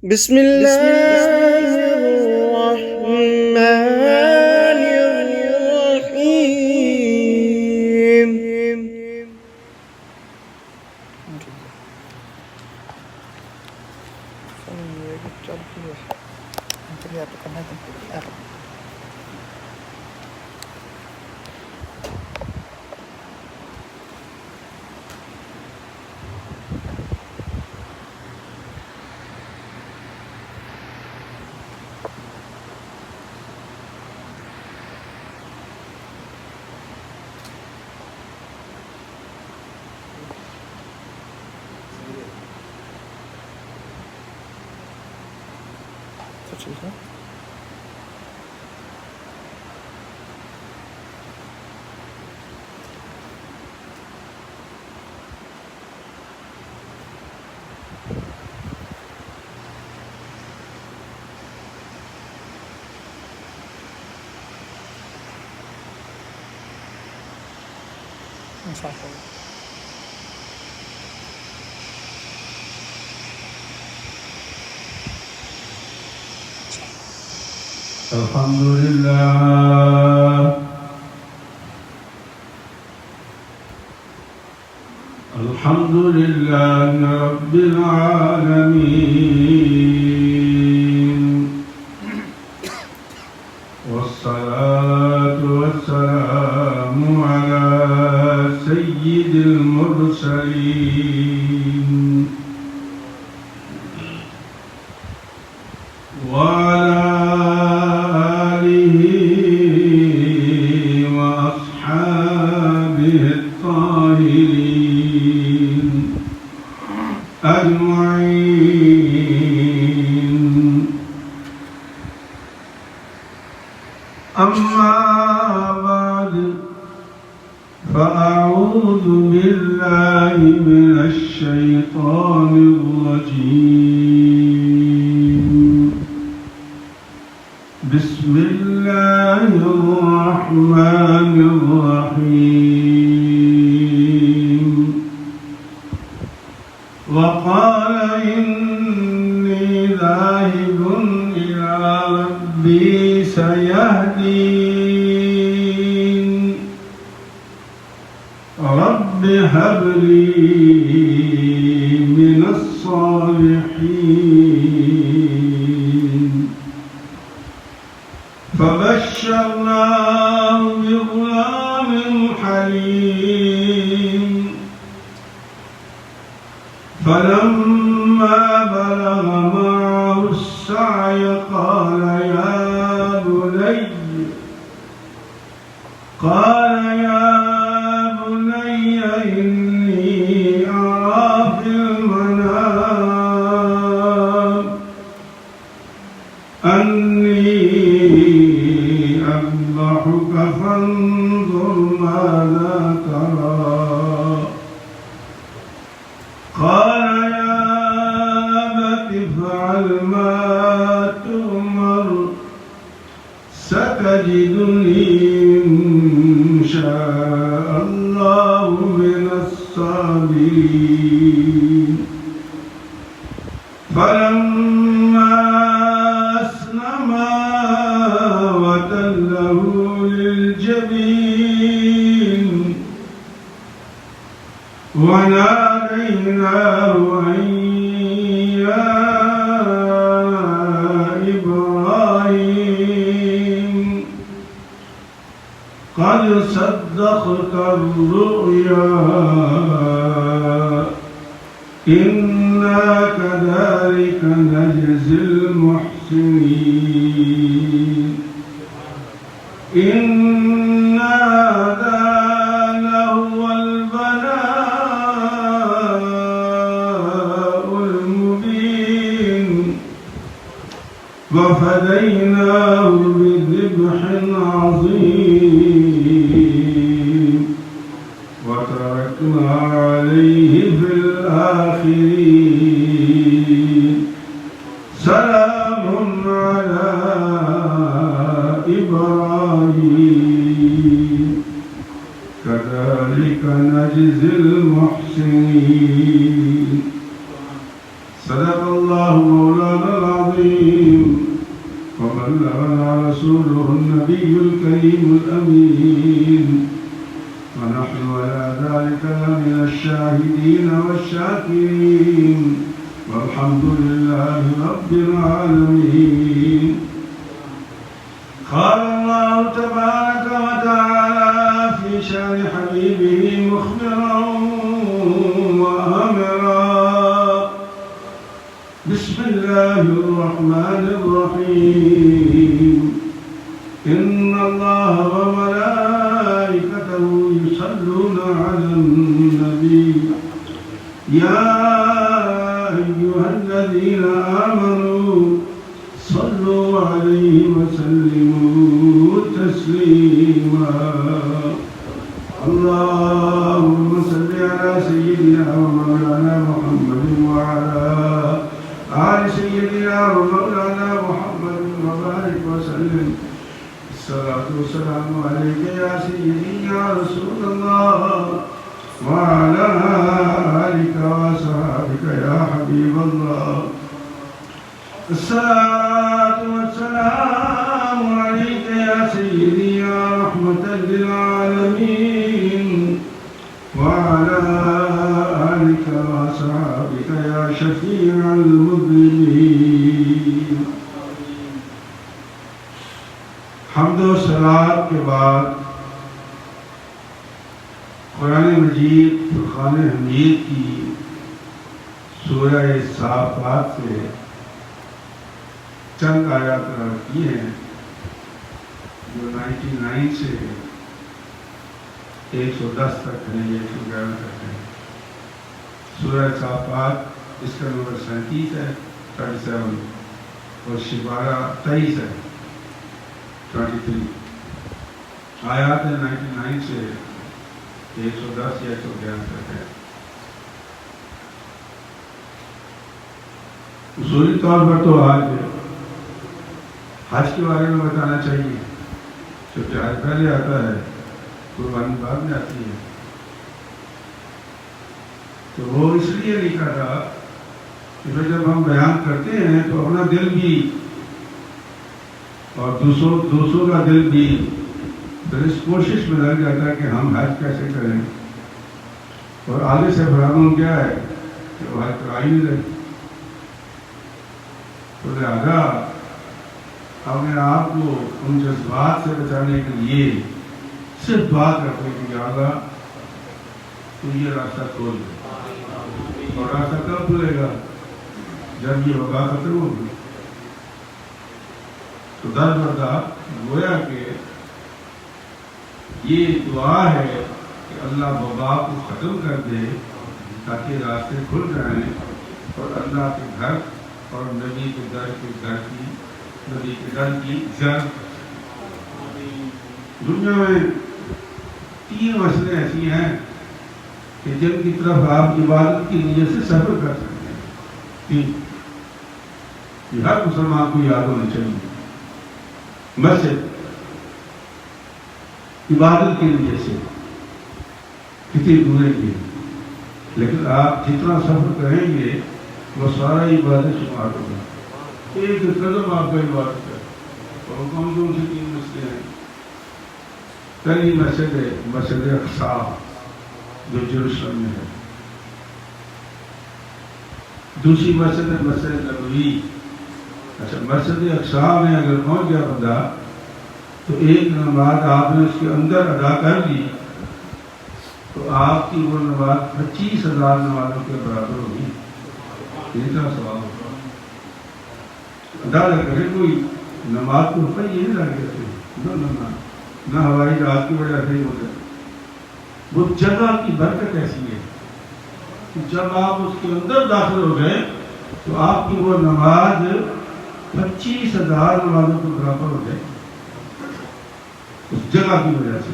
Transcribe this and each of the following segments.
بسم الله الرحمن الرحيم. الحمد لله رب العالمين، والصلاة والسلام على سيد المرسلين وعلى أجمعين. أما بعد، فأعوذ بالله من الشيطان الرجيم. بسم الله الرحمن الرحيم. وقال إني ذاهب إلى ربي سيهدين. رب هب لي من الصالحين. فبشرناه بغلام حليم. فلما بلغ معه السعي قال يا بني إني أرى في المنام أني أذبحك فانظر ماذا ترى. قال يا أبت افعل ما تؤمر، ستجدني إن شاء الله من الصابرين. فلما أسلما وتله للجبين وناديناه أن يا إبراهيم قد صدقت الرؤيا، إنا كذلك نجزي المحسنين. إن هذا لهو البلاء المبين. وفديناه بذبح عظيم وتركنا عليه في الآخرين. سلام على إبراهيم كذلك نجزي المحسنين. صدق الله مولانا العظيم وبلغنا رسوله النبي الكريم الأمين ونحن على ذلك من الشاهدين والشاكرين والحمد لله رب العالمين. قال الله تبارك وتعالى في شأن حبيبه مخبرا وآمرا: بسم الله الرحمن الرحيم إن الله وملائكته يصلون على النبي يا أيها الذين آمنوا صلوا عليه وسلموا تسليما. اللهم صل على سيدنا ومولانا محمد وعلى آل سيدنا ومولانا محمد وبارك وسلم. الصلاة والسلام عليك يا سيدي يا رسول الله وعلى آلك وصحبك يا حبيب الله. الصلاة والسلام عليك يا سيدي يا رحمة للعالمين وعلى آلك وصحبك يا شفيع المذنبين. حمد و صلات کے بعد قرآن مجید فرقان حمید کی سورہ صافات سے چند آیات تلاوت کی ہیں جو 99 سے 110 تک ہیں، 111 تک ہیں. سورہ صافات اس کا نمبر 37 ہے، 37، اور شپارہ 23 ہے، 23. آیات ہے 99 سے 110 یا 111 تک ہے. اصولی طور پر تو آج حج کے بارے میں بتانا چاہیے، کیونکہ حج پہلے آتا ہے، قربانی بعد میں آتی ہے. تو وہ اس لیے نہیں کر رہا کہ جب ہم بیان کرتے ہیں تو اپنا دل بھی اور دوسروں کا دل بھی پھر اس کوشش میں لگ جاتا ہے کہ ہم حج کیسے کریں، اور آگے سے پرابلم کیا ہے کہ وہ حج کرا ہی نہیں رہے. تو لہٰذا اپنے آپ کو ان جذبات سے بچانے کے لیے صرف بات رکھنے کی کہ اللہ تو یہ راستہ کھول دے. اور راستہ کب کھلے گا؟ جب یہ وبا ختم ہوگی. تو در بدر گویا کہ یہ دعا ہے کہ اللہ وبا کو ختم کر دے تاکہ راستے کھل جائیں اور اللہ کے گھر اور نبی کے در کی زر. دنیا میں 3 مسئلے ایسی ہیں کہ جن کی طرف آپ عبادت کی نیت سے سفر کر سکتے ہیں. 3 یہ ہر مسلمان کو یاد ہونا چاہیے. مسجد عبادت کے لیے سے کتنی دورے کی، لیکن آپ جتنا سفر کریں گے وہ سارا عبادت شمار ہوگا. ایک قدم آپ کا عبادت ہے. اور کون کون سی 3 مسئلے ہیں؟ پہلی مسجد ہے مسجد اقصی جو یروشلم میں ہے. دوسری مسجد ہے مسجد نبوی. اچھا، مسجد اقصی میں اگر پہنچ گیا بندہ تو ایک نماز آپ نے اس کے اندر ادا کر لی تو آپ کی وہ نماز 25,000 نمازوں کے برابر ہوگی. اتنا ثواب ہوگا. اندازہ کرے کوئی نماز کو روپئے یہ نہیں لگے تھے، نہ ہوائی جہاز کی وجہ سے ہی ہوتا. وہ جگہ کی برکت ایسی ہے کہ جب آپ اس کے اندر داخل ہو گئے تو آپ کی وہ نماز 25,000 نمازوں کے برابر ہو جائے اس جگہ کی وجہ سے.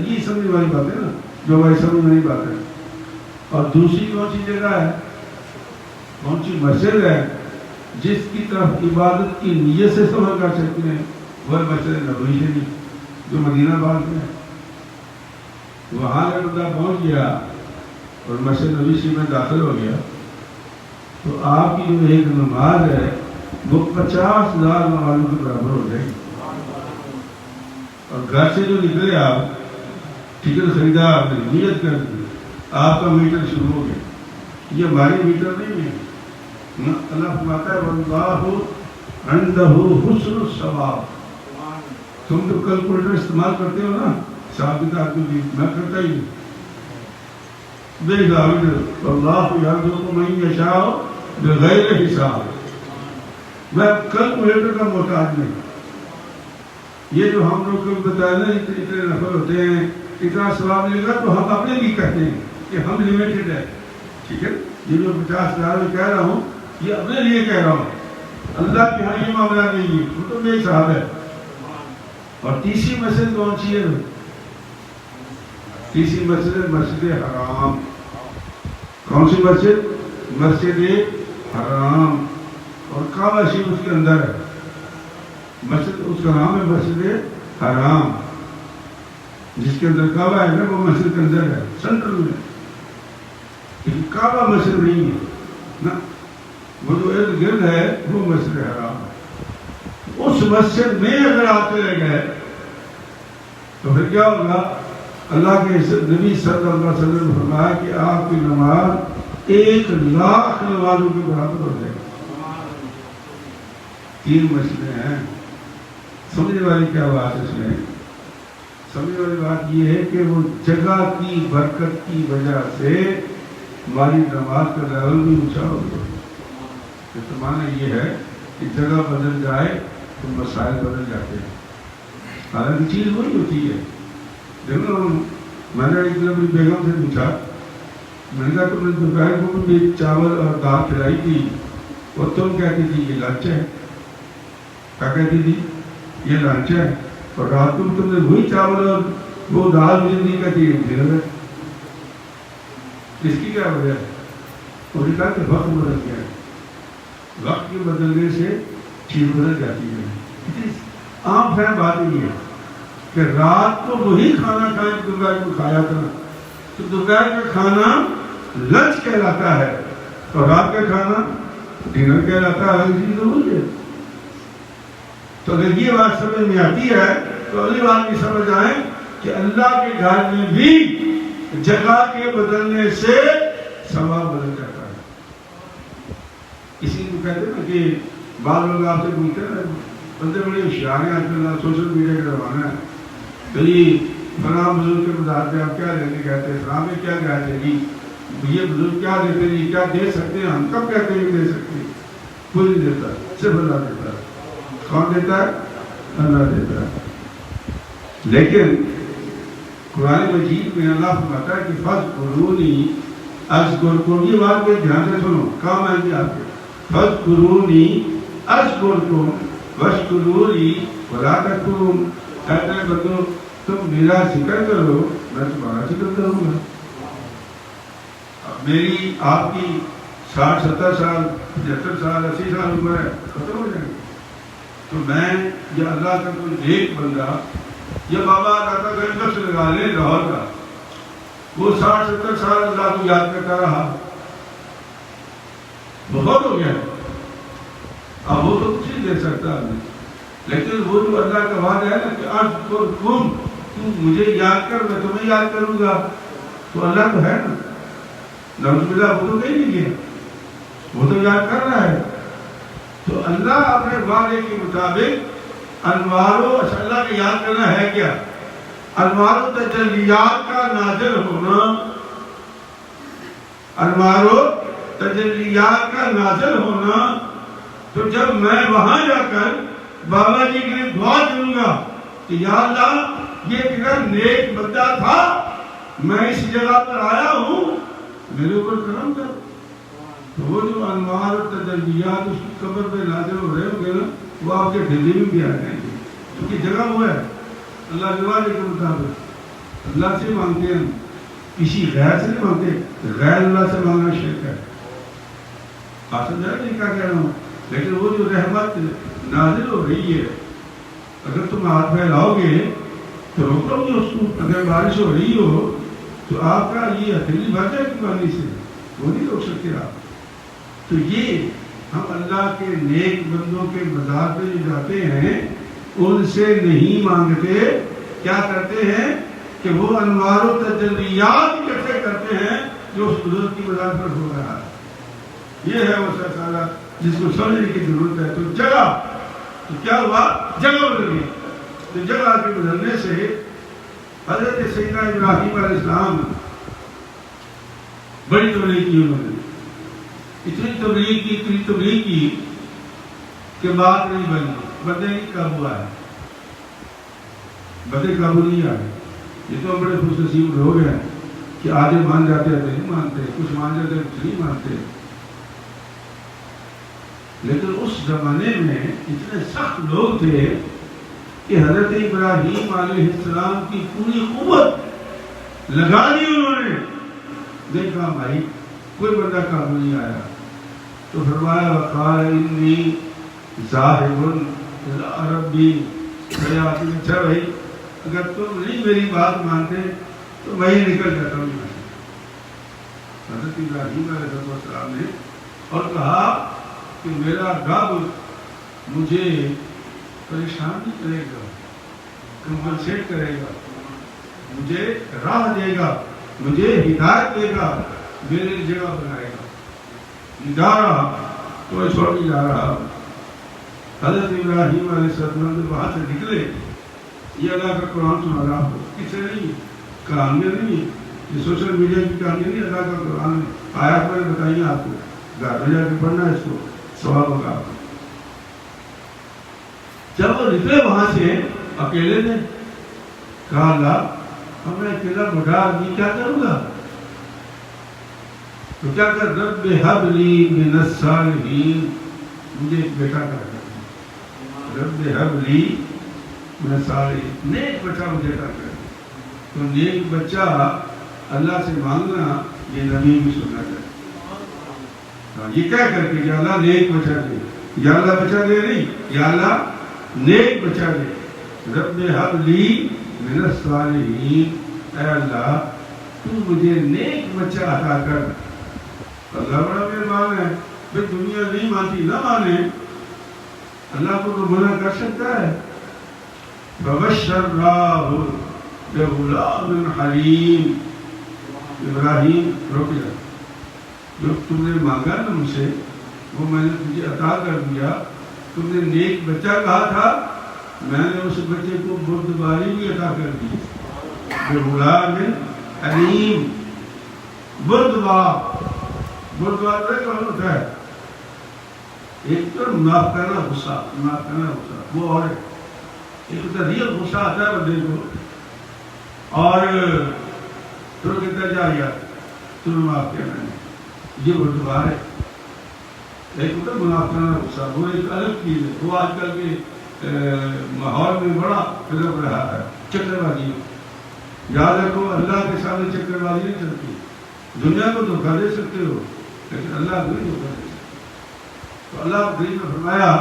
یہ سمجھ والی بات ہے نا، جو ہماری سمجھ نہیں بات ہے. اور دوسری کون سی جگہ ہے، کون سی مسجد ہے جس کی طرف عبادت کی نیت سے سفر کر سکتے ہیں؟ وہ مسجد نبوی شریف جو مدینہ باغ میں ہے. وہاں اگر بندہ پہنچ گیا اور مسجد نبوی شریف میں داخل ہو گیا تو آپ کی جو ایک نماز ہے وہ 50,000 نمازوں کے برابر ہو جائے گی. اور گھر سے جو نکلے آپ ٹکٹ خریدا آپ نے نیت کر دی آپ کا میٹر شروع ہو گیا. یہ ہماری میٹر نہیں ہے. اللہ فرماتا ہے واللہ عنده حسن الثواب. تم تو کیلکولیٹر استعمال کرتے ہو نا حساب کتاب کے لیے, میں کرتا ہی نہیں. دیکھ اللہ یرزق من یشاء بغیر حساب. میں کیلکولیٹر کا محتاج نہیں. یہ جو ہم لوگ کو بتایا نا اتنے نفر ہوتے ہیں اتنا ثواب ملے گا تو ہم اپنے لیے کہتے ہیں کہ ہم لمیٹڈ ہے. ٹھیک ہے, یہ جو 50,000 میں کہہ رہا ہوں یہ اپنے لیے کہہ رہا ہوں. اللہ کے ہاں یہ معاملہ نہیں ہے, وہ تو میرے صاحب ہے. اور تیسری مسجد کون سی ہے؟ تیسری مسجد مسجد حرام. کون سی مسجد؟ مسجد حرام. اور کعبہ شریف اس کے اندر ہے. مسجد اس کا نام ہے مسجد حرام. جس کے اندر کعبہ ہے نا وہ مسجد کے اندر ہے, سینٹرل میں. لیکن کعبہ مسجد نہیں ہے نا, وہ جو ارد گرد ہے وہ مسجد حرام ہے. اس مسجد میں اگر آپ چلے گئے تو پھر کیا ہوگا؟ اللہ کے نبی صلی اللہ علیہ وسلم نے فرمایا کہ آپ کی نماز 1,00,000 نمازوں کے برابر ہو جائے گی. 3 مسئلے ہیں. سمجھنے والی کیا بات ہے اس میں؟ سمجھنے والی بات یہ ہے کہ وہ جگہ کی برکت کی وجہ سے ہماری نماز کا لیول بھی اونچا ہو گیا. تو معنی یہ ہے کہ جگہ بدل جائے تو مسائل بدل جاتے ہیں. حالانکہ چیز وہی ہوتی ہے. دیکھو میں نے ایک دن اپنی بیگم سے پوچھا, میں نے کہا تم نے دوپہر کو بھی چاول اور دال کھلائی تھی اور تم کہتی تھی یہ لنچ ہے. کیا کہتی تھی؟ یہ لنچ ہے. اور رات کو تم نے وہی چاول اور وہ دال مجھے نہیں کہتی ڈنر ہے. اس کی کیا وجہ ہے؟ انہوں نے کہا کہ وقت بدل گیا ہے. وقت کے بدلنے سے چیز بدل جاتی ہے. عام فہم بات یہ ہے کہ رات کو وہی کھانا کھائیں دوپہر کو کھایا تھا, تو دوپہر کا کھانا لنچ کہلاتا ہے اور رات کا کھانا ڈنر کہلاتا ہے. چیز تو وہی ہے. تو اگر یہ بات سمجھ میں آتی ہے تو اگلی بات بھی سمجھ آئے کہ اللہ کے گھر میں بھی جگہ کے بدلنے سے ثواب بدل جاتا ہے. اسی کو کہتے ہیں نا کہ بعض لوگ آپ سے پوچھتے ہیں, بندے بڑے ہوشیار ہیں آج کل سوشل میڈیا کا زمانہ ہے, تو یہ فلاں بزرگ کے مزاج پہ آپ کیا لینے کہتے ہیں, فلاں میں کیا کہتے ہیں جی, یہ بزرگ کیا دیتے ہیں, کیا دے سکتے ہیں, ہم کب کہتے ہیں دے سکتے ہیں؟ کوئی نہیں دیتا, صرف اللہ دیتا ہے. کون دیتا ہے؟ اللہ دیتا ہے. لیکن قرآن مجید میں اللہ فرماتا ہے کہ فَاذْكُرُونِي أَذْكُرْكُمْ. یہ بات کو دھیان سے سنو, کام آئے گی آپ کے. فَاذْكُرُونِي أَذْكُرْكُمْ وَاشْكُرُوا لِي وَلَا تَكْفُرُونِ. کہتے ہیں بندو تم میرا ذکر کرو میں تمہارا ذکر کروں گا. میری آپ کی 60 70 سال 75 سال 80 سال عمر ہے, ختم ہو جائیں گے. تو میں یا اللہ کا کوئی ایک بندہ یا بابا دادا کا نقش لگا لے لاہور کا, وہ 60 70 سال اللہ کو یاد کرتا رہا, بہت ہو گیا. اب وہ تو کچھ نہیں دے سکتا آدمی, لیکن وہ جو اللہ کا وعدہ ہے نا کہ اذکرکم, تو مجھے یاد کر میں تمہیں یاد کروں گا, تو اللہ تو ہے نا. نعوذ باللہ وہ تو کہیں نہیں گیا, وہ تو یاد کر رہا ہے. تو اللہ اپنے وعدے کے مطابق انواروں, اللہ کا یاد کرنا ہے کیا؟ انوار و تجلیات کا نازل ہونا, انوار و تجلیات کا نازل ہونا. تو جب میں وہاں جا کر بابا جی کے لیے دعا کروں گا کہ یا اللہ یہ تیرا نیک بندہ تھا, میں اس جگہ پر آیا ہوں, میرے اوپر کرم کر. تو وہ جو انوار اور تجلیات اس کی قبر پہ نازل ہو رہے ہوں گے نا, وہ آپ کے ڈھیلے میں بھی آ جائیں گے, کیونکہ جگہ وہ ہے اللہ کے وعدے کے مطابق. اللہ سے مانگتے ہیں, کسی غیر سے نہیں مانگتے. غیر اللہ سے مانگنا شرک ہے. آپ سمجھا نہیں کیا کہہ رہا ہوں. لیکن وہ جو رحمت نازل ہو رہی ہے, اگر تم ہاتھ پھیلاؤ گے تو روکو گے اس کو. اگر بارش ہو رہی ہو تو آپ کا یہ ہتھیلی بھر جائے گی پانی سے, وہ نہیں روک سکتے آپ. تو یہ ہم اللہ کے نیک بندوں کے مزار پہ جو جاتے ہیں ان سے نہیں مانگتے، کیا کرتے ہیں کہ وہ انوار و تجلیات اکٹھے کرتے ہیں جو اس بزرگ کی مزار پر ہو رہا ہے۔ یہ ہے وہ سلسلہ جس کو سمجھنے کی ضرورت ہے۔ تو جگہ تو کیا ہوا؟ جگہ بدل گئی۔ تو جگہ کے بدلنے سے حضرت سیدنا ابراہیم علیہ السلام بڑی تبلیغ کی، انہوں نے اتنی تبلیغ کی کہ بات نہیں بنی، بدے نہیں قابو آئے، بدے قابو نہیں آئے۔ یہ تو بڑے خوش نصیب لوگ ہیں کہ آدھے مان جاتے ہیں نہیں مانتے، کچھ مان جاتے ہیں کچھ نہیں مانتے۔ لیکن اس زمانے میں اتنے سخت لوگ تھے کہ حضرت ابراہیم علیہ السلام کی پوری قوت لگا دی انہوں نے، دیکھا بھائی کوئی بندہ قابو نہیں آیا، تو فرمایا وقال انی ذاہب الی ربی سیہدین۔ اچھا بھائی اگر تم نہیں میری بات مانتے تو میں ہی نکل جاتا ہوں۔ حضرت ابراہیم علیہ السلام نے اور کہا کہ میرا رب مجھے پریشان نہیں کرے گا، کمپنسیٹ کرے گا، مجھے راہ دے گا، مجھے ہدایت دے گا، میرے لیے جگہ بنائے گا۔ جا رہا تو چھوڑ کے جا رہا۔ حضرت ابراہیم علیہ السلام جب وہاں سے نکلے، یہ اللہ کا قرآن سنا رہا ہو، کس سے نہیں، کہانیاں نہیں، یہ سوشل میڈیا کی کہانی نہیں، اللہ کا قرآن ہے۔ آیات میں نے بتائی آپ کو، گھر میں جا کے پڑھنا ہے، اس کو ثواب ہوگا آپ کو۔ جب وہ نکلے وہاں سے اکیلے نے کہا اللہ اب میں اکیلا بڑھا آدمی کیا کروں گا؟ تو کیا کر رب ہب لی من الصالحین، مجھے ایک بیٹا کر دے، رب ہب لی من الصالحین، نیک بچہ مجھے کر دے۔ تو نیک بچہ اللہ سے مانگنا یہ نبی بھی سننا چاہیے۔ یہ کیا کر کے یا اللہ نیک بچہ دے، یا اللہ بچہ دے نہیں، یا اللہ نیک بچہ دے۔ رب ہب لی من الصالحین، اے اللہ تو مجھے نیک بچہ عطا کر۔ اللہ بڑا مہربان ہے، پھر دنیا نہیں مانتی نہ مانے، اللہ کو تو منع کر سکتا ہے۔ فبشرناہ بغلام حلیم، ابراہیم رک جا، جو تم نے مانگا نا مجھ سے وہ میں نے تجھے عطا کر دیا۔ تم نے نیک بچہ کہا تھا، میں نے اس بچے کو بردباری بھی عطا کر دی۔ بغلام حلیم، بردبار کون ہوتا ہے؟ ایک تو معاف کرنا غصہ، معاف کرنا غصہ وہ اور ایک ہوتا ریل غصہ آتا ہے بندے کو اور پھر کہتا ہے جا یار تمہیں معاف کیا میں نے، یہ بردبار ہے۔ ایک ہوتا ہے معاف کرنا غصہ، وہ ایک الگ چیز ہے، وہ آج کل کے ماحول میں بڑا پھیل رہا ہے، چکر بازی۔ یاد رکھو اللہ کے سامنے چکر بازی نہیں چلتی۔ دنیا کو دھوکہ دے سکتے ہو لیکن اللہ کو نہیں دھوکہ دے سکتے۔ تو اللہ کریم نے فرمایا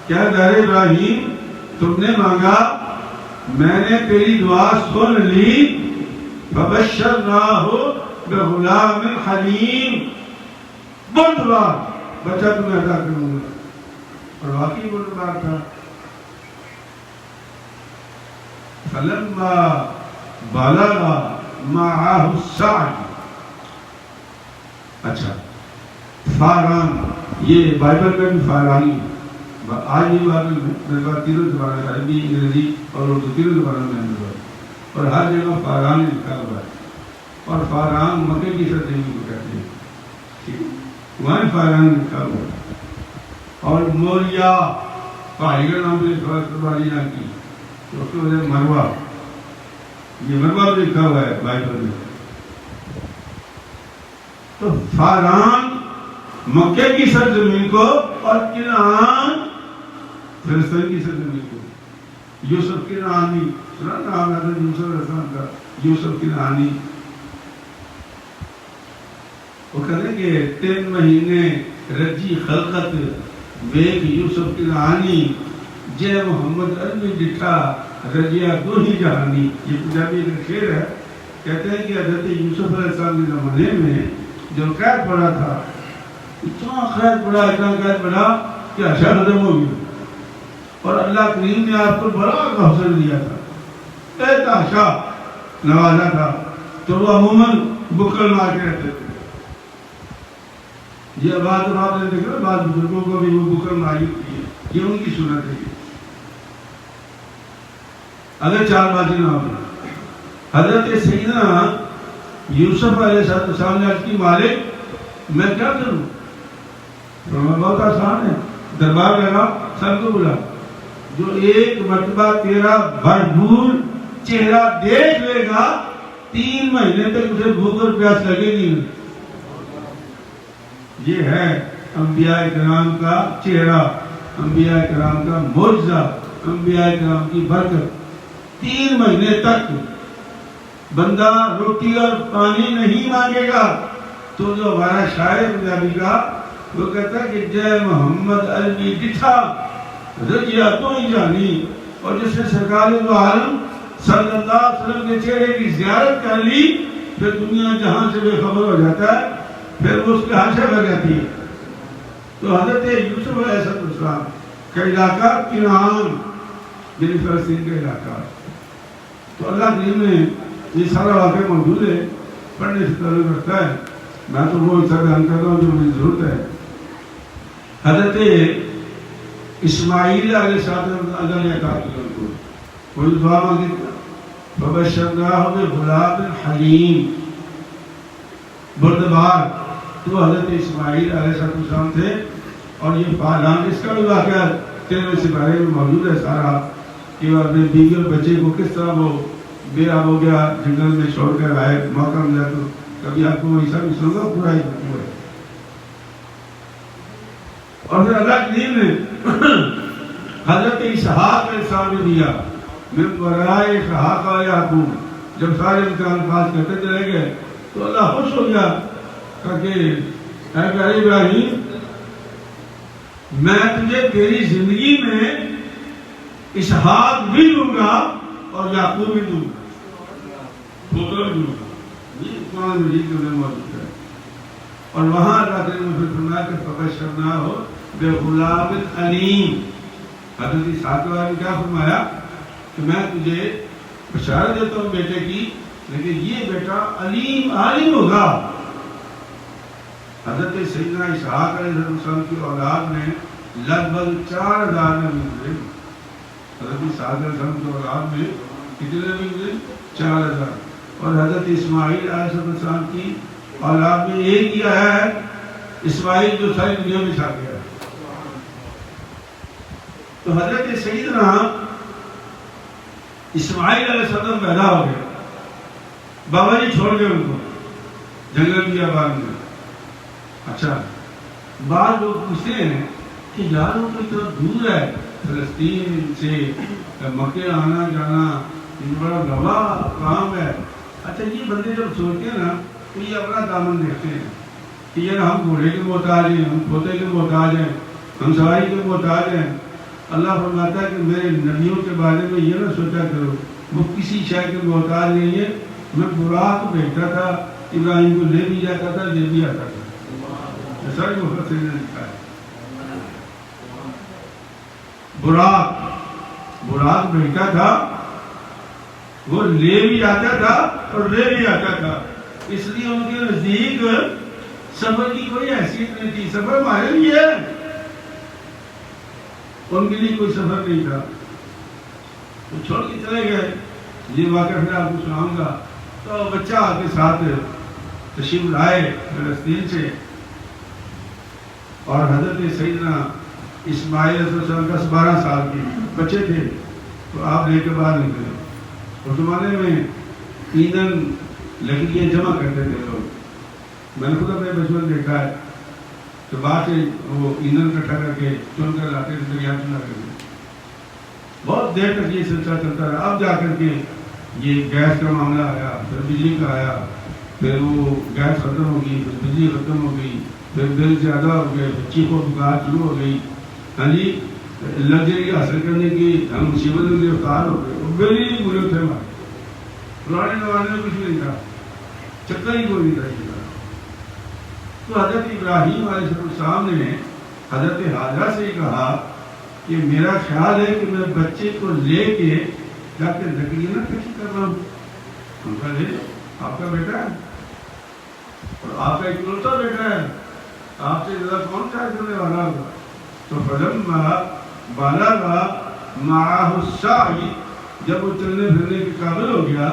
کیا دار ابراہیم تم نے مانگا، میں نے تیری دعا سن لی۔ فبشرناہ بغلام حلیم، بردبار بچہ تمہیں عطا کروں گا، اور واقعی بردبار تھا۔ فلما بلغ معہ السعی، اچھا فاران، یہ بائبل میں بھی فارانی ہے، آج بھی بائبل میں میرے پاس تینوں زبانیں، عربی، انگریزی اور اردو تینوں زبانوں میں ہے، اور ہر جگہ فاران لکھا ہوا ہے، اور فاران مکے کی سرزمین کو کہتے ہیں، ٹھیک ہے، وہاں فاران لکھا ہوا ہے۔ اور موریا پہاڑی کا نام بھی قربانی نام کی، تو اس کو وجہ مروہ، یہ مروہ بھی لکھا ہوا ہے بائبل میں۔ تو فاران مکے کی سرزمین کو اور کنعان فلسطین کی سرزمین کو، یوسف کنعانی، سنا نام حضرت یوسف علیہ السلام کا، یوسف کنعانی۔ وہ کہتے کہ 3 مہینے رجی خلقت ویگ یوسف کنعانی، جے محمد عربی ڈٹھا رجیا دو ہی جہانی۔ یہ پنجابی کا شعر ہے، کہتے ہیں کہ حضرت یوسف علیہ السلام کے زمانے میں جو قید پڑا تھا اتنا خیر بڑھا کہ عشاء ختم ہو گیا، اور اللہ کریم نے آپ کو بڑا حوصلہ دیا تھا، ایک عشاء نوازا تھا، تو وہ عموماً بکل مار کے رہتے تھے. یہ بات آپ نے دیکھا بعض بزرگوں کو بھی وہ بکل ماری ہوتی ہے، یہ ان کی سنت ہے. اگر چار بازی نہ ہو، حضرت سیدنا یوسف علیہ السلام نے عرض کی مالک میں کیا کروں؟ بہت آسان ہے، دربار لگا، سب کو بلا، جو ایک مرتبہ تیرا بھرپور چہرہ دیکھ لے گا 3 مہینے تک اسے بھوک اور پیاس لگے گی. یہ ہے انبیاء کرام کا چہرہ، انبیاء کرام کا معجزہ، انبیاء کرام کی برکت. 3 مہینے تک بندہ روٹی اور پانی نہیں مانگے گا. تو جو ہمارا شاعر پنجابی کا وہ کہتا ہے کہ جے محمد علوی ڈٹھا رجیا تو ہی جانی، اور جس نے سرکار دو عالم صلی اللہ علیہ وسلم کے چہرے کی زیارت کر لی پھر دنیا جہاں سے بے خبر ہو جاتا ہے، پھر وہ اس کے حاشا بھر جاتی ہے. تو حضرت یوسف علیہ السلام کا علاقہ کنعان یعنی فلسطین کا علاقہ. تو اللہ کریم نے یہ سارا واقعہ موجود ہے، پڑھنے سے تعلق رکھتا ہے. میں تو وہ حصہ بیان کرتا ہوں جو مجھے ضرورت ہے. حضرت اسماعیل علیہ السلام اللہ نے عطا کیا ان کو، کوئی دعا مانگی فبشرناہ بغلام حلیم، بردبار. تو حضرت اسماعیل علیہ السلام تھے. اور یہ فالان اس کا بھی واقعہ 13 سپارے میں موجود ہے سارا، کہ وہ اپنے بیوی اور بچے کو کس طرح وہ بے آب ہو گیا، جنگل میں چھوڑ کر آئے. موقع ملا تو کبھی آپ کو وہ حصہ بھی سنوں گا، پورا ہی ہے. اور پھر اللہ کریم نے حضرت اسحاق علیہ السلام نے دیا، من ورائے اسحاق و یعقوب. جب سارے امتحان پاس کرتے چلے گئے تو اللہ خوش ہو گیا کہ اے پیارے ابراہیم، میں تجھے تیری زندگی میں اسحاق بھی دوں گا اور یعقوب بھی دوں گا، پوتر بھی دوں گا. یہ قرآن مجید میں موجود ہے. اور وہاں اللہ تعالیٰ نے فرمایا کہ فبشرناہ بغلام علیم. حضرت اسحاق نے کیا فرمایا کہ میں تجھے بشارت دیتا ہوں بیٹے کی، لیکن یہ بیٹا علیم عالم ہوگا. حضرت سیدنا اسحاق علیہ السلام کی اولاد میں لگ بھگ 4000 نبی گزرے. حضرت اسحاق علیہ السلام کی اولاد میں کتنے نبی گزرے؟ 4000. اور حضرت اسماعیل علیہ السلام کی اولاد میں ایک ہی آیا ہے، اسماعیل، جو ساری دنیا میں چھا گیا. تو حضرت سیدنا اسماعیل علیہ السلام پیدا ہو گئے، بابا جی چھوڑ گئے ان کو جنگل کی آباد میں. اچھا، بعض لوگ پوچھتے ہیں کہ یار وہ تو اتنا دور ہے فلسطین سے، مکے آنا جانا بڑا لمبا کام ہے. اچھا، یہ بندے جب سوچتے ہیں نا تو یہ اپنا دامن دیکھتے ہیں کہ یار ہم گھوڑے کے محتاج ہیں، ہم پوتے کے محتاج ہیں، ہم سواری کے محتاج ہیں. اللہ فرماتا ہے کہ میرے نبیوں کے بارے میں یہ نہ سوچا کرو وہ کسی شے کے محتاج نہیں ہے. میں براق بھیجتا تھا، ابراہیم کو لے بھی جاتا تھا، لے بھی آتا تھا. ایسا ہی مفسر نے لکھا ہے. براق بھیجتا تھا، وہ لے بھی جاتا تھا اور لے بھی آتا تھا. اس لیے ان کے نزدیک سفر کی کوئی حیثیت نہیں تھی. سفر ہمارے لیے ہے، ان کے لیے کوئی سفر نہیں تھا. تو چھوڑ کے چلے گئے. یہ واقعہ پھر آپ کو سناؤں گا. تو بچہ کے ساتھ تشریف لائے فلسطین سے، اور حضرت سیدنا اسماعیل علیہ السلام 10-12 سال کے بچے تھے. تو آپ لے کے باہر نکلے. اس زمانے میں ایندھن لکڑیاں جمع کرتے تھے لوگ. میں نے خود اپنے بچپن دیکھا ہے تو باہر سے وہ ایندھن اکٹھا کر کے چن کر لاتے تھے، دریا چنا کر کے. بہت دیر تک یہ سلسلہ چلتا رہا. اب جا کر کے یہ گیس کا معاملہ آیا، پھر بجلی کا آیا، پھر وہ گیس ختم ہو گئی، پھر بجلی ختم ہو گئی، پھر بل زیادہ ہو گئے، چیخ و پکار شروع ہو گئی. ہاں جی، لگژری حاصل کرنے کی ہم مصیبت میں گرفتار ہو گئے. بل ہی نہیں بولے تھے ہمارے. پرانے زمانے میں کچھ نہیں تھا، چکر ہی کوئی نہیں تھا. تو حضرت ابراہیم علیہ السلام نے حضرت حاجرہ سے کہا کہ میرا خیال ہے کہ میں بچے کو لے کے جا کے لکڑیاں نہ کٹھی کر رہا ہوں. ان کا لے آپ کا بیٹا ہے اور آپ کا اکلوتا بیٹا ہے, آپ سے زیادہ کون چاہے کرنے والا ہوگا. تو فلما بلغ معه السعی, جب وہ چلنے پھرنے کے قابل ہو گیا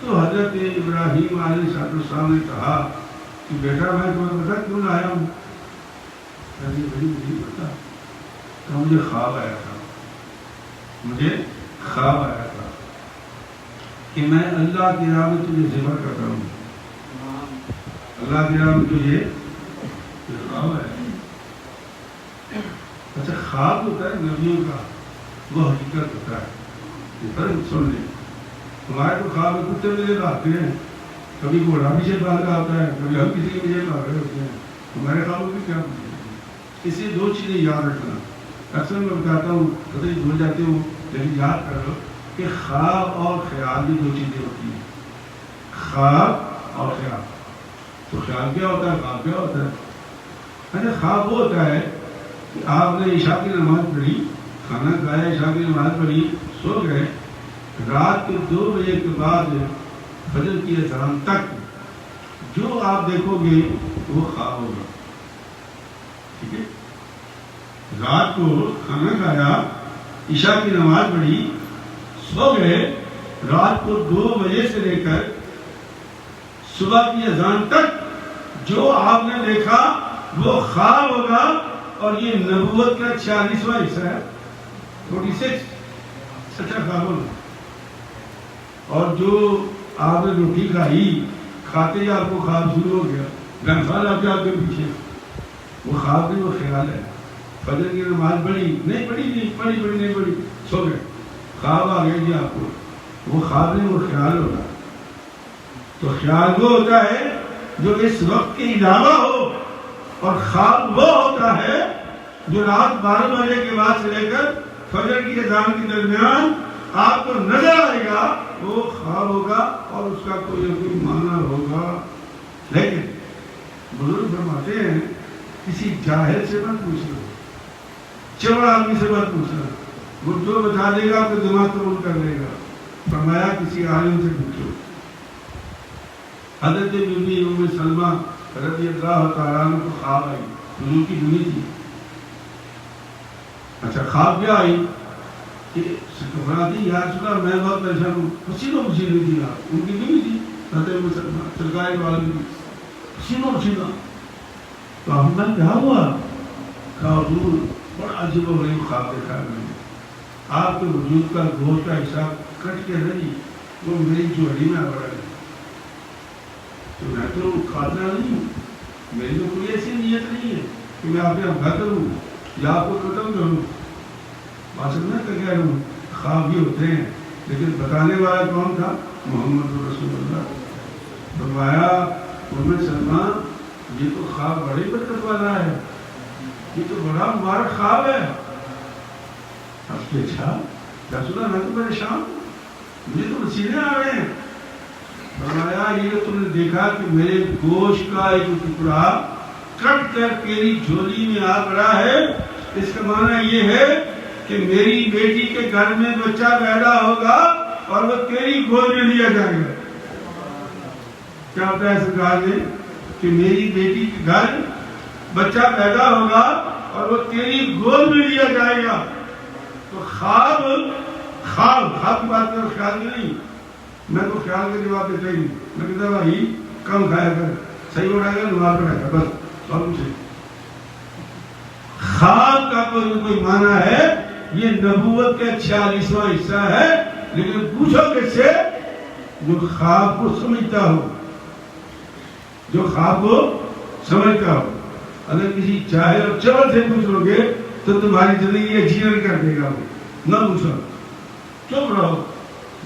تو حضرت ابراہیم علیہ السلام نے کہا کہ بیٹا میں تمہیں پتا کیوں لایا ہوں؟ نہیں پتا, تو مجھے خواب آیا تھا, مجھے خواب آیا تھا کہ میں اللہ کی راہ میں تجھے ذبح کرتا ہوں. اللہ کی راہ میں تجھے خواب آیا. اچھا خواب ہوتا ہے نبیوں کا, وہ حقیقت ہوتا ہے. فرق سن لیں, ہمارے تو خواب میں کتے میرے بھاگتے ہیں, کبھی گھوڑا پیچھے بھاگ رہا ہوتا ہے, کبھی ہم کسی کے پیچھے بھاگ رہے ہوتے ہیں. ہمارے خوابوں میں کیا ہوتا ہے؟ اس لیے دو چیزیں یاد رکھنا. اکثر میں بتاتا ہوں, پتہ ہی بھول جاتے ہوں, لیکن یاد کر لو کہ خواب اور خیال بھی دو چیزیں ہوتی ہیں. خواب اور خیال. تو خیال کیا ہوتا ہے, خواب کیا ہوتا ہے؟ اچھا خواب وہ ہوتا ہے کہ آپ نے عشاء کی نماز پڑھی, کھانا کھایا, عشاء کی نماز پڑھی, سو گئے, رات کے 2 بجے کے بعد فجر کی اذان تک جو آپ دیکھو گے وہ خواب ہوگا. ٹھیک ہے, رات کو کھانا کھایا, عشاء کی نماز پڑھی, سو گئے, رات کو 2 بجے سے لے کر صبح کی اذان تک جو آپ نے دیکھا وہ خواب ہوگا. اور یہ نبوت کا 46واں حصہ ہے, 46 سچا خواب ہوگا. اور جو آپ نے روٹی کھائی, کھاتے ہی آپ کو خواب شروع ہو گیا, گنفال آپ کے پیچھے, وہ خواب نہیں, وہ خیال ہے. فجر کی نماز پڑھی نہیں, پڑھی نہیں پڑھی, سو گئے, خواب آ گیا جی آپ کو, وہ خواب نہیں, وہ خیال ہوگا. تو خیال وہ ہوتا ہے جو اس وقت کے علاوہ ہو, اور خواب وہ ہوتا ہے جو رات 12 بجے کے بعد سے لے کر فجر کی اذان کے درمیان آپ کو نظر آئے گا, وہ خواب ہوگا اور اس کا کوئی معنی ہوگا. لیکن بزرگ فرماتے ہیں کسی جاہل سے مت پوچھنا, چور آدمی سے مت پوچھنا, وہ جو بتا دے گا آپ کا دماغ قبول کر لے گا. فرمایا کسی عالم سے پوچھو. حضرت بی بی ام سلمہ رضی اللہ تعالیٰ عنہ کو خواب آئی, حضور کی بیوی تھی. اچھا خواب کیا آئی کہ فرماتی یا رسول اللہ میں بہت پریشان ہوں, پسینوں پسینے تھی, آپ ان کی بیوی تھی حضرت ام سلمہ سرکار کے والد کی, پسینوں پسینہ. تو آپ نے کیا ہوا؟ کہا حضور بڑا عجیب و غریب خواب دیکھا ہے میں نے, آپ کے وجود کا گوشت کا حصہ کٹ کے نہیں, وہ میری جوڑی میں آ پڑا ہے. تو میں تو کھانا نہیں ہوں, میری تو کوئی ایسی نیت نہیں ہے کہ میں آپ کے حملہ کروں یا آپ کو ختم کروں. بات میں کہہ رہا ہوں خواب بھی ہوتے ہیں, لیکن بتانے والا کون تھا؟ محمد رسول اللہ. فرمایا ام سلمہ یہ تو خواب بڑی برکت والا ہے, یہ تو بڑا مبارک خواب ہے. اب کہ اچھا رسول اللہ میں تو پریشان ہوں, مجھے تو پسینے آ رہے ہیں. فرمایا یہ تم نے دیکھا کہ میرے گوشت کا ایک ٹکڑا کٹ کر تیری جھولی میں آ پڑا ہے, اس کا معنی یہ ہے کہ میری بیٹی کے گھر میں بچہ پیدا ہوگا اور وہ تیری گود میں لیا جائے گا. کیا ہوتا ہے سرکار نے کہ میری بیٹی کے گھر بچہ پیدا ہوگا اور وہ تیری گود میں لیا جائے گا. تو خواب کی بات کر, خیال نہیں. میں تو خیال کا جواب دیتا ہی نہیں, میں کہتا بھائی کم کھایا کر, صحیح اٹھایا کر, نماز پڑھایا کر, بس سب کچھ. خواب کا کوئی معنی ہے, یہ نبوت کا 46واں حصہ ہے. لیکن پوچھو کس سے؟ جو خواب کو سمجھتا ہو, جو خواب کو سمجھتا ہو. اگر کسی چاہے اور چور سے پوچھ لو گے تو تمہاری زندگی ایکسیڈنٹ کر دے گا. نہ پوچھو, چپ رہو.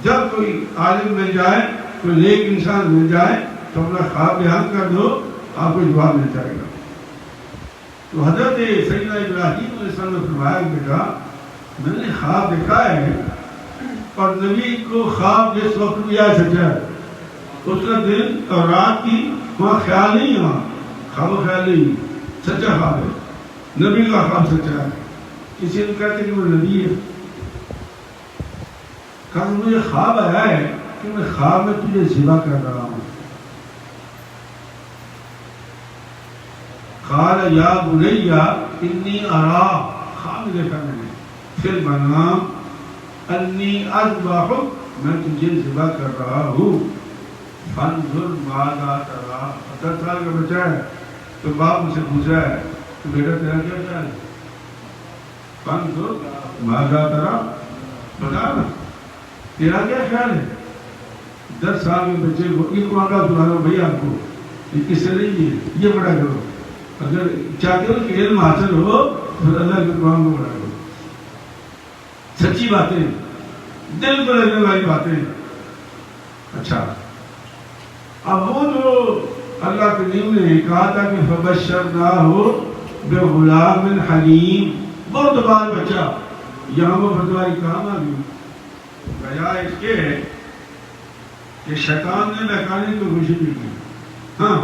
جب کوئی عالم مل جائے, کوئی نیک انسان مل جائے تو اپنا خواب بیان کر دو, آپ کو جواب مل جائے گا. تو حضرت سیدنا ابراہیم علیہ السلام نے فرمایا بیٹا میں نے خواب دیکھا ہے, اور نبی کو خواب جس وقت بھی آ سکتا ہے, اس کا دن اور رات کی وہاں خیال نہیں ہے, وہاں خواب و خیال نہیں، سچا خواب ہے، نبی کا خواب سچا ہے. کسی نے کہتے کہ وہ نبی ہے، کہا مجھے خواب آیا ہے کہ میں خواب میں تجھے ذبح کر رہا ہوں. قال یا بنی انی ارا، خواب دیکھا میں نے پھر منام انی اذبحک، میں تجھے ذبح کر رہا ہوں. فانظر ماذا ترى، 10 سال کا بچہ ہے تو باپ مجھ سے پوچھ رہا ہے تو بیٹا تیرا کیا خیال ہے؟ فانظر ماذا ترى، بتا نا تیرا کیا خیال ہے؟ 10 سال کے بچے کو ایک مانگا سنا دو بھائی آپ کو، یہ کس سے نہیں ہے، یہ بڑا کرو. اگر چاہتے ہو کہ علم حاصل ہو تو اللہ کے قرآن کو بڑا کرو. سچی باتیں، دل کو لگنے والی باتیں. اچھا اب وہ جو اللہ کریم نے کہا تھا کہ فبشرناہ بغلام حلیم، بہت بار بچہ، یہاں وہ فتواری کام آ گئی. وجہ اس کے کہ شیطان نے بہکانے کو کوشش کی. ہاں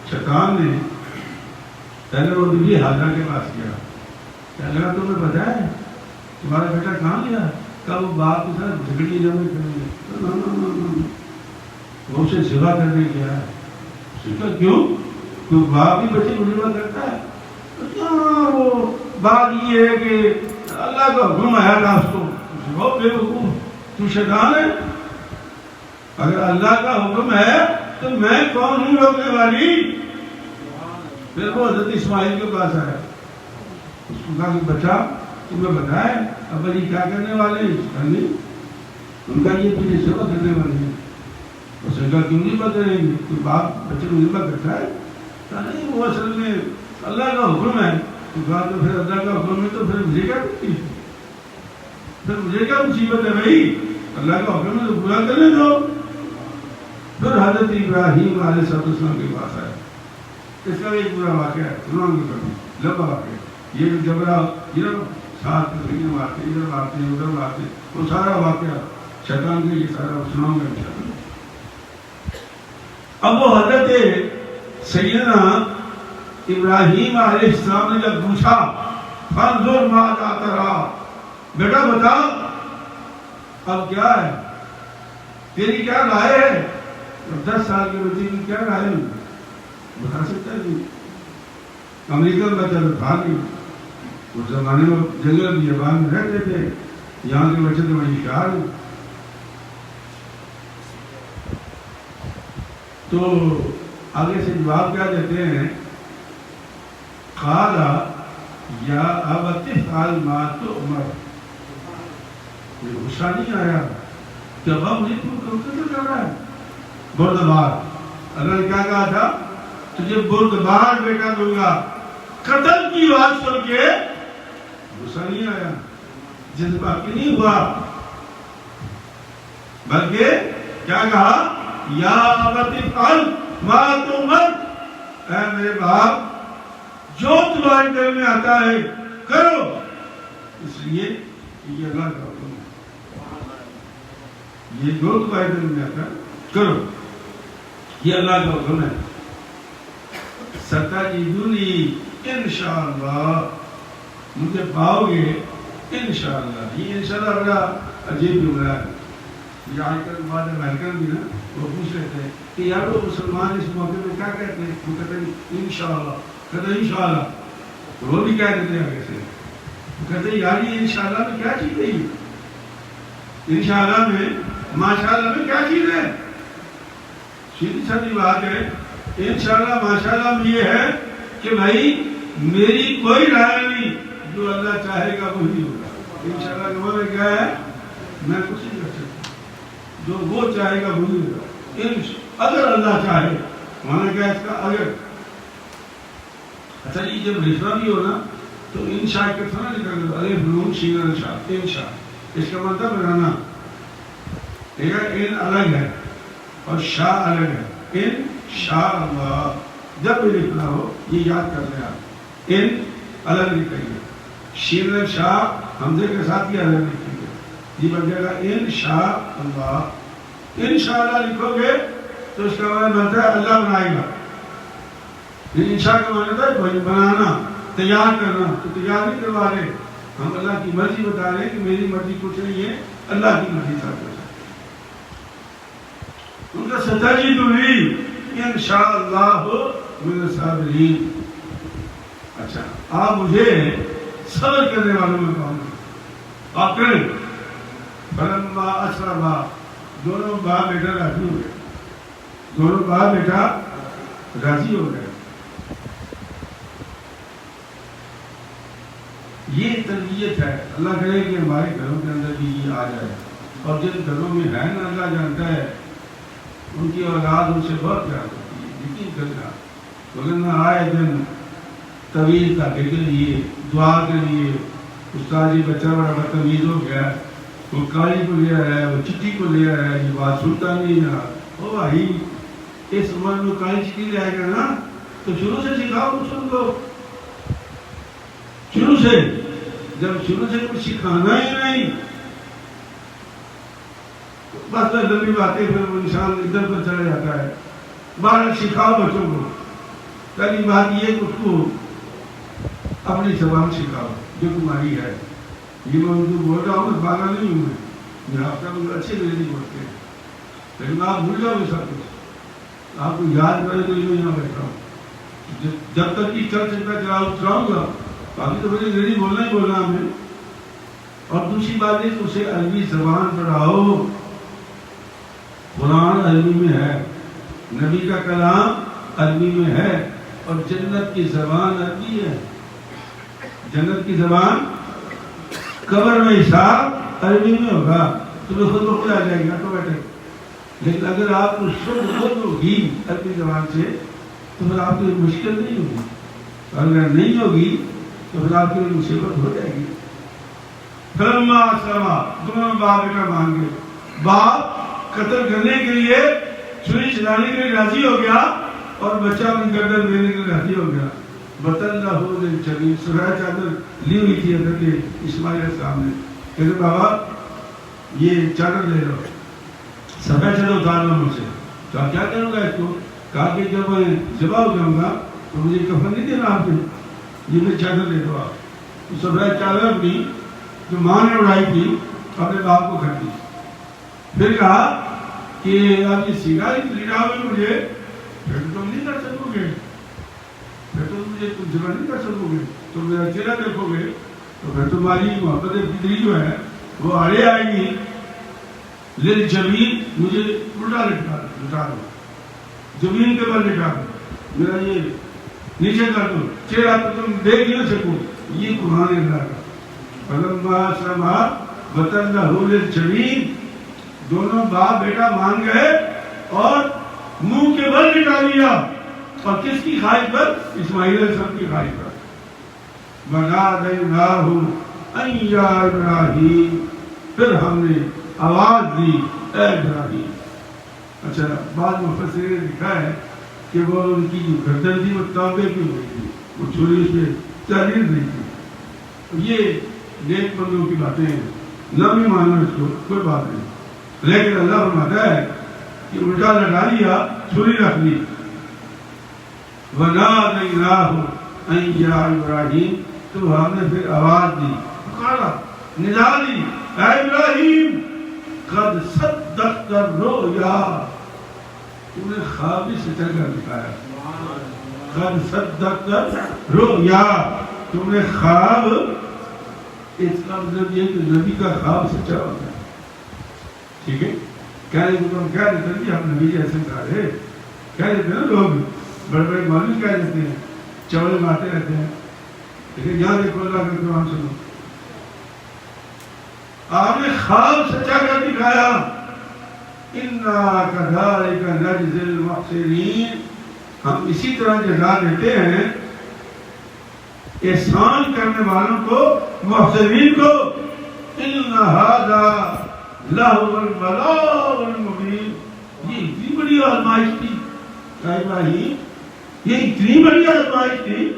شیطان نے پہلے وہ بی حاضرہ کے پاس کیا، پہلے تمہیں پتا ہے تمہارا بیٹا کہاں گیا؟ کب وہ باپ کے ساتھ جھگڑی جمع کریں گے، وہ اسے ذبح کرنے گیا ہے. کیوں؟ کیوں باپ ہی بچے کو ذبح کرتا ہے. وہ بات یہ ہے کہ اللہ کا حکم آیا تھا اس کو، بہت بے وقوف، تو شیطان ہے. اگر اللہ کا حکم ہے تو میں کون ہوں روکنے والی؟ پھر وہ حضرت اسماعیل کے پاس آیا، اس کو کہا کہ بچہ تمہیں بتائے اب علی کیا کرنے والے ہیں؟ ان کا یہ تجھے ذبح کرنے والے ہیں. اس نے کہا کیوں نہیں بدلیں گے، کوئی باپ بچے کو ذبح کرتا ہے؟ کہا نہیں، وہ اصل میں اللہ کا حکم ہے. تو کہا تو پھر اللہ کا حکم ہے تو پھر مجھے کیا تکلیف ہے، پھر مجھے کیا مصیبت ہے بھائی، اللہ کا حکم ہے تو پورا کرنے دو. پھر حضرت ابراہیم علیہ السلام کے پاس آیا. اس کا ایک پورا واقعہ ہے، سناؤں گے کبھی، لمبا واقعہ. یہ جبرا یہ ساتھ واقع ادھر آتے ہیں ادھر آتے ہیں، وہ سارا واقعہ شیطان کے یہ سارا سناؤں گا انشاءاللہ. اب وہ حضرت سیدنا ابراہیم علیہ السلام نے جب پوچھا فانظر ماذا ترى، بیٹا بتا اب کیا ہے، تیری کیا رائے ہے؟ 10 سال کے بچے کی کیا رائے ہے بتا سکتا ہے؟ امریکہ میں بچہ تھا نہیں، اس زمانے میں جنگل بیابان میں رہتے تھے، یہاں کے بچے تو بڑی شعار ہیں. تو آگے سے جواب کیا دیتے ہیں، قال یا ابت افعل ما تؤمر. یہ غصہ نہیں آیا کہ اب مجھے تو کر رہا ہے بردبار. اللہ نے کیا کہا تھا، تجھے بردبار بیٹا دوں گا. قتل کی بات سن کے غصہ نہیں آیا، جذباتی نہیں ہوا، بلکہ کیا کہا، یا ابت افعل ما تؤمر، اے میرے باپ جو تمہارے دل میں آتا ہے کرو. اس لیے یہ اللہ کا حکم ہے، یہ جو تمہارے دل میں آتا ہے کرو، یہ اللہ کا حکم ہے. ستجدنی انشاءاللہ، مجھے پاؤ گے انشاءاللہ. یہ انشاءاللہ بڑا عجیب جملہ ہے. یہ آج کل بعد امریکن بھی نا وہ پوچھ رہے تھے کہ یار وہ مسلمان اس موقع میں کیا کہتے ہیں، وہ کہتے ہیں انشاءاللہ، کہتے ہیں انشاءاللہ، وہ بھی کہہ دیتے ہیں آگے سے، وہ کہتے ہیں یار یہ انشاءاللہ میں کیا چیز ہے، انشاءاللہ میں ماشاءاللہ میں کیا چیز ہے؟ سیدھی سادی بات ہے. انشاءاللہ ماشاءاللہ میں یہ ہے کہ بھائی میری کوئی رائے نہیں، جو اللہ چاہے گا وہی ہوگا. انشاءاللہ کا مطلب کیا ہے، میں کچھ نہیں کر سکتا، جو وہ چاہے گا وہی ہوگا. اگر اللہ چاہے، مانا کیا اس کا اگر. اچھا جی جب رشوہ بھی ہو نا تو انشاء کے سنا نکل گیا، الف نون شین انشاء، انشاء اس کا مطلب بنانا. ان الگ ہے اور شاء الگ ہے. ان شاء اللہ جب بھی لکھنا ہو یہ یاد کر لیں آپ، ان الگ لکھیں، شین شاء حمزے کے ساتھ یہ الگ لکھیں گے، یہ بن جائے گا ان شاء اللہ. ان شاء اللہ لکھو گے تو اس کا مطلب بنتا ہے اللہ بنائے گا. انشاء کا معنی تھا بنانا، تیار کرنا، تو تیار نہیں کروا رہے، ہم اللہ کی مرضی بتا رہے ہیں کہ میری مرضی کچھ نہیں ہے، اللہ کی مرضی ساتھ ہے۔ ان کا ستجدنی انشاءاللہ من الصابرین۔ اچھا آپ مجھے صبر کرنے والوں میں کہوں گا، آپ کریں۔ فلما اسلما، دونوں باپ بیٹا راضی ہو گئے، دونوں باپ بیٹا راضی ہو گئے۔ یہ تربیت ہے، اللہ کرے کہ ہمارے گھروں کے اندر بھی یہ آ جائے، اور جن گھروں میں ہے نا اللہ جانتا ہے ان کی اولاد ان سے بہت پیار ہوتی ہے، یقین کرنا۔ وغیرہ آئے دن طویل تاکہ کے لیے دعا کے لیے استاد جی بچہ بڑا بدتمیز ہو گیا، وہ کالی کو لے آیا ہے، وہ چٹھی کو لے آیا ہے، یہ بات سنتا نہیں نا۔ او بھائی اس عمر میں کالی چٹھی لے آئے گا نا تو شروع سے سکھاؤ اس کو، شروع سے، جب شروع سے کچھ سکھانا ہی نہیں بس لمبی باتیں پھر وہ انسان ادھر پر چلا جاتا ہے۔ باہر سکھاؤ بچوں کو، پہلی بات یہ کہ اس کو اپنی زبان سکھاؤ جو تمہاری ہے۔ یہ میں اردو بول رہا ہوں، باغا نہیں ہوں میں آپ کا اچھے انگریزی بولتے ہیں، لیکن آپ بھول جاؤ گے سب کچھ، آپ کو یاد کرے تو یہاں بیٹھا ہوں جب تک کہ چرچ میں چلاؤں گا، باقی تو مجھے انگریزی بولنا ہی بولنا ہمیں۔ اور دوسری بات ہے کہ اسے عربی زبان پڑھاؤ، قرآن عربی میں ہے، نبی کا کلام عربی میں ہے، اور جنت کی زبان عربی ہے، جنت کی زبان قبر میں حساب عربی میں ہوگا، تمہیں خود بخود آ جائے گی آٹومیٹک۔ لیکن اگر آپ کو شروع خود ہوگی عربی زبان سے تو پھر آپ کی مشکل نہیں ہوگی، اور اگر نہیں ہوگی تو پھر آپ کی مصیبت ہو جائے گی۔ فلما اسلما، دونوں باپ بیٹا مان گئے، باپ قتل کرنے کے لیے چھری چلانے کے لیے راضی ہو گیا اور بچہ اپنی گردن دینے کے لیے راضی ہو گیا۔ بطلہ للجبین، سفید چادر لی ہوئی تھی حضرت اسماعیل علیہ السلام نے، کہتے بابا یہ چادر لے لو، سفید چادر اتار لو مجھ سے۔ تو آپ کیا کروں گا اس کو؟ کہا کہ جب میں ذبح ہو جاؤں گا تو مجھے کفن نہیں دینا آپ نے، یہ میری چادر لے دو آپ۔ تو سفید چادر اپنی جو ماں نے اڑائی تھی اپنے باپ کو کر دی، پھر کہا کہ اب یہ سیگاری لینا ہوئے مجھے، پھر تم نہیں کر سکو گے، پھر تو مجھے تم ذبح نہیں کر سکو گے، تم میرا چہرہ دیکھو گے تو پھر تمہاری محبت فطری جو ہے وہ آڑے آئے گی۔ للجبین، مجھے الٹا لٹا دو، زمین کے بل لٹا دو، میرا یہ نیچے کر دو، چہرہ تو تم دیکھ نہیں سکو۔ یہ قرآن اللہ کا۔ فلما اسلما وتلہ للجبین، دونوں باپ بیٹا مان گئے اور منہ کے بل لٹا دیا، اور کس کی خواہش پر؟ اسماعیل علیہ السلام کی خواہش پر۔ ونادیناہ ان یا ابراہیم، پھر ہم نے آواز دی اے ابراہیم۔ اچھا بعض مفسرین نے لکھا ہے کہ وہ ان کی جو گردن تھی وہ تانبے کی ہوئی تھی، وہ چھری اس میں چل رہی تھی۔ یہ نیک بندوں کی باتیں ہیں، نہ بھی مانو اس کو، کوئی بات نہیں، لیکن اللہ فرماتا ہے کہ الٹا لٹا لیا، چھری رکھ لی۔ وَنَادَيْنَاهُ أَن يَا إِبْرَاهِيمُ، تو ہم نے پھر آواز دی، پکارا، ندا دی، اے ابراہیم قد صدقت الرؤیا، تم نے خواب بھی سچا کر دکھایا۔ قد صدقت الرؤیا، تم نے خواب، اس کا مطلب یہ کہ نبی کا خواب سچا ہوتا ہے، ٹھیک ہے؟ کہنے کو تم کہہ دیتے ہیں ہم نبی جیسے سارے کہہ دیتے ہیں نا، لوگ بڑے بڑے مولوی کہہ دیتے ہیں، چوڑے مارتے رہتے ہیں، لیکن یہاں دیکھو اللہ کا قرآن سنو، آپ نے خواب سچا کر دکھایا۔ اِنَّا كَذَلِكَ نَجْزِي الْمُحْسِنِينَ، ہم اسی طرح جزا دیتے ہیں احسان کرنے والوں کو، محسنین کو۔ إِنَّ هَذَا لَهُوَ الْبَلَاءُ الْمُبِينُ، یہ اتنی بڑی آزمائش تھی ابراہیم، یہ اتنی بڑی آزمائش تھی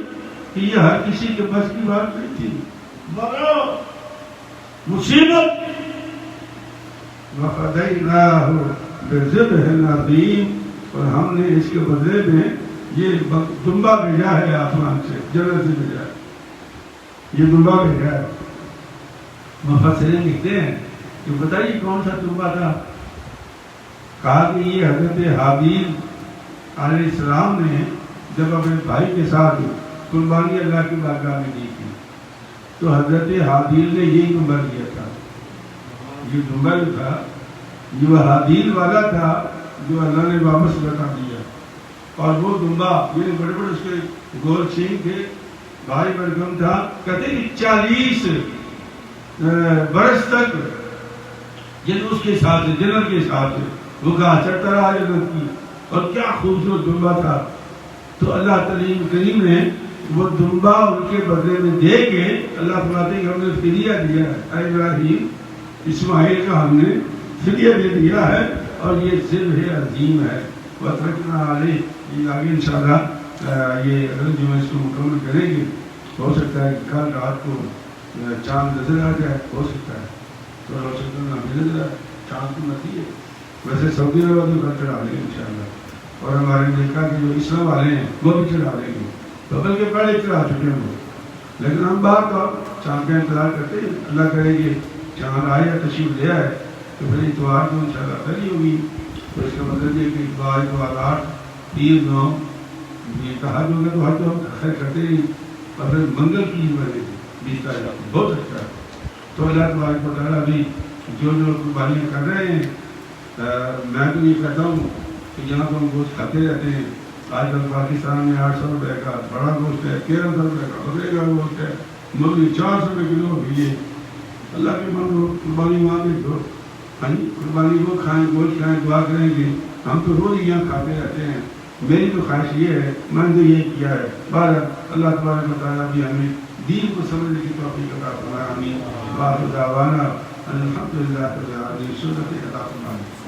کہ یہ ہر کسی کے بس کی بات نہیں تھی، بڑا مصیبت۔ وَفَدَيْنَاهُ بِذِبْحٍ عَظِيمٍ، اور ہم نے اس کے بدلے میں یہ دمبا بھیجا ہے آسمان سے، جنت سے بھیجا ہے، یہ دمبا بھیجا ہے۔ مفسرین لکھتے ہیں کہ بتائیے کون سا دمبا تھا؟ کہا کہ یہ حضرت حابیل علیہ السلام نے جب اپنے بھائی کے ساتھ قربانی اللہ کی بارگاہ میں دی تھی تو حضرت حابیل نے یہی دمبا دیا تھا۔ یہ دمبا جو تھا یہ وہ حابیل والا تھا جو اللہ نے واپس لوٹا دیا، اور وہ دمبا یہ بڑے بڑے اس کے گول سینگ تھے، بھائی برگم تھا، کہتے ہیں 40 برس تک اس کے ساتھ جنت کے ساتھ وہ کہا چڑھتا رہا جنت کی، اور کیا خوبصورت دمبا تھا۔ تو اللہ کریم نے وہ دمبا ان کے بدلے میں دے کے اللہ فرماتے ہیں کہ ہم نے فدیہ دیا ہے، اے ابراہیم اسماعیل کا ہم نے فدیہ دے دیا ہے، اور یہ ذبح عظیم ہے۔ وَتَرَكْنَا عَلَيْهِ، یہ آگے انشاءاللہ یہ اگلے جمعے اس کو مکمل کریں گے۔ ہو سکتا ہے کہ کل رات کو چاند نظر آ جائے، ہو سکتا ہے تو ہو سکتا ہے نہ نظر آئے، چاند تو نہیں ہے۔ ویسے سعودی عرب میں کل چڑھا لیں گے انشاءاللہ، اور ہمارے امریکہ کے جو اسلام والے ہیں وہ بھی چڑھا لیں گے، ببل کے پہلے چڑھا چکے ہیں وہ، لیکن ہم باہر کا چاند کا انتظار کرتے ہیں۔ اللہ کرے کہ چاند آئے یا تشریف لے آئے تو پھر اتوار کو انشاءاللہ پہلی ہوگی، تو اس کا مطلب یہ کہ اتوار اتوار 8 3 9 یہ کہا جو ہوگا تو ہر تو ہم خیر کرتے ہی، اور پھر منگل کی بجے 20 تاریخ بہت اچھا ہے۔ تو اللہ تبارک و تعالیٰ بھی جو قربانیاں کر رہے ہیں، میں تو یہ کہتا ہوں کہ یہاں تو ہم گوشت کھاتے رہتے ہیں۔ آج کل پاکستان میں 800 روپے کا بڑا گوشت ہے، 1300 روپے کا بکرے کا گوشت ہے، مرغی 400 روپے کلو ہوئی ہے۔ اللہ کے مانگو، قربانی مانگے دو، ہاں جی قربانی وہ کھائیں، گوشت کھائیں، دعا کریں گے۔ ہم تو روز یہاں کھاتے رہتے ہیں۔ میری تو خواہش یہ ہے، میں نے یہ کیا ہے، بہرحال اللہ تبارک و تعالیٰ بھی ہمیں دین کو سمجھنے کی توفیق عطا فرمائے۔ آمین۔ وآخر دعوانا الحمدللہ رب العالمین۔ سنت عطا فرمائے۔